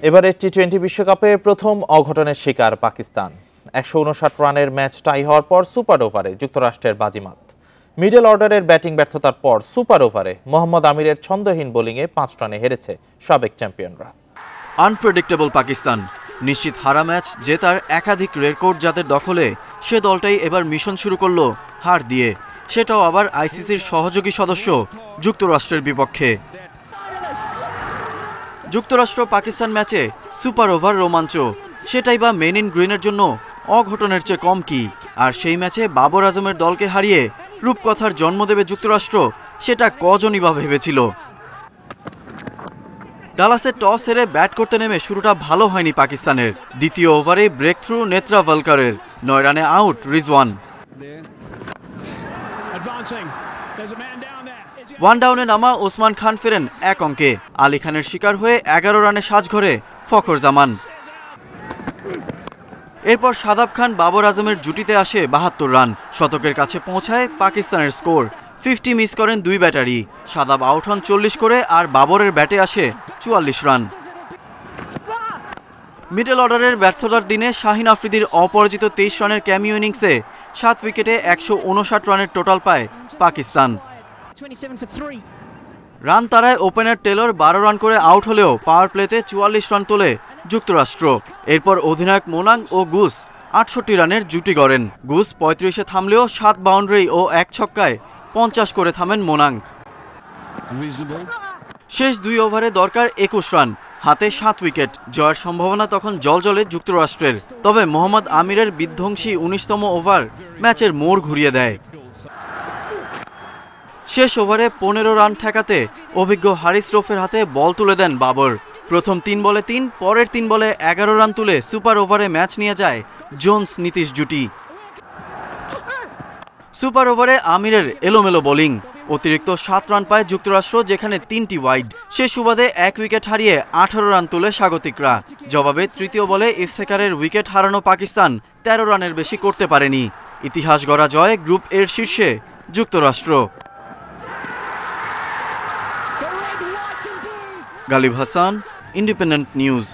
এবারে টি-20 বিশ্বকাপে প্রথম অঘটনের শিকার পাকিস্তান। ১৫৯ রানের ম্যাচ টাই হওয়ার পর সুপার ওভারে যুক্তরাষ্ট্রের বাজিমাত। মিডল অর্ডারের ব্যাটিং ব্যর্থতার পর সুপার ওভারে মোহাম্মদ আমিরের ছন্দহীন বোলিংয়ে ৫ রানে হেরেছে সাবেক চ্যাম্পিয়নরা। আনপ্রেডিক্টেবল পাকিস্তান নিশ্চিত হারা ম্যাচ জেতার একাধিক রেকর্ড যাদের দখলে, সে দলটাই এবার মিশন শুরু করলো হার দিয়ে, সেটাও আবার আইসিসির সহযোগী সদস্য যুক্তরাষ্ট্রের বিপক্ষে। যুক্তরাষ্ট্র পাকিস্তান ম্যাচে সুপার ওভার রোমাঞ্চ, সেটাই বা মেন ইন গ্রিনের জন্য অঘটনের চেয়ে কম কি? আর সেই ম্যাচে বাবর আজমের দলকে হারিয়ে রূপকথার জন্ম দেবে যুক্তরাষ্ট্র, সেটা কজনই বা ভেবেছিল? ডালাসে টস হেরে ব্যাট করতে নেমে শুরুটা ভালো হয়নি পাকিস্তানের। দ্বিতীয় ওভারে ব্রেক থ্রু নেত্রাভলকারের, ৯ রানে আউট রিজওয়ান। ওয়ান ডাউনে নামা ওসমান খান ফেরেন ১ অঙ্কে। আলী খানের শিকার হয়ে ১১ রানে সাজঘরে ফখর জামান। এরপর শাদাব খান বাবর আজমের জুটিতে আসে ৭২ রান। শতকের কাছে পৌঁছায় পাকিস্তানের স্কোর। 50 মিস করেন দুই ব্যাটারি। শাদাব আউট হন ৪০ করে, আর বাবরের ব্যাটে আসে ৪৪ রান। মিডল অর্ডারের ব্যর্থতার দিনে শাহিন আফ্রিদির অপরাজিত ২৩ রানের ক্যামিও ইনিংসে ৭ উইকেটে ১৫৯ রানের টোটাল পায় পাকিস্তান। রান তারায় ওপেনার টেলর ১২ রান করে আউট হলেও পাওয়ার প্লেতে ৪৪ রান তোলে যুক্তরাষ্ট্র। এরপর অধিনায়ক মোনাং ও গুস ৬৮ রানের জুটি গড়েন। গুস ৩৫-এ থামলেও ৭ বাউন্ডারি ও ১ ছক্কায় ৫০ করে থামেন মোনাং। শেষ ২ ওভারে দরকার ২১ রান, হাতে ৭ উইকেট। জয়ের সম্ভাবনা তখন জলজলে যুক্তরাষ্ট্রের। তবে মোহাম্মদ আমিরের বিধ্বংসী ১৯তম ওভার ম্যাচের মোড় ঘুরিয়ে দেয়। শেষ ওভারে ১৫ রান ঠেকাতে অভিজ্ঞ হারিস রৌফের হাতে বল তুলে দেন বাবর। প্রথম ৩ বলে ৩, পরের ৩ বলে ১১ রান তুলে সুপার ওভারে ম্যাচ নিয়ে যায় জোন্স নীতিশ জুটি। সুপার ওভারে আমিরের এলোমেলো বোলিং। অতিরিক্ত ৭ রান পায় যুক্তরাষ্ট্র, যেখানে ৩টি ওয়াইড। সে সুবাদে ১ উইকেট হারিয়ে ১৮ রান তোলে স্বাগতিকরা। জবাবে তৃতীয় বলে ইফতেখারের উইকেট হারানো পাকিস্তান ১৩ রানের বেশি করতে পারেনি। ইতিহাস গড়া জয়, গ্রুপ এর শীর্ষে যুক্তরাষ্ট্র। Galib Hasan, Independent news.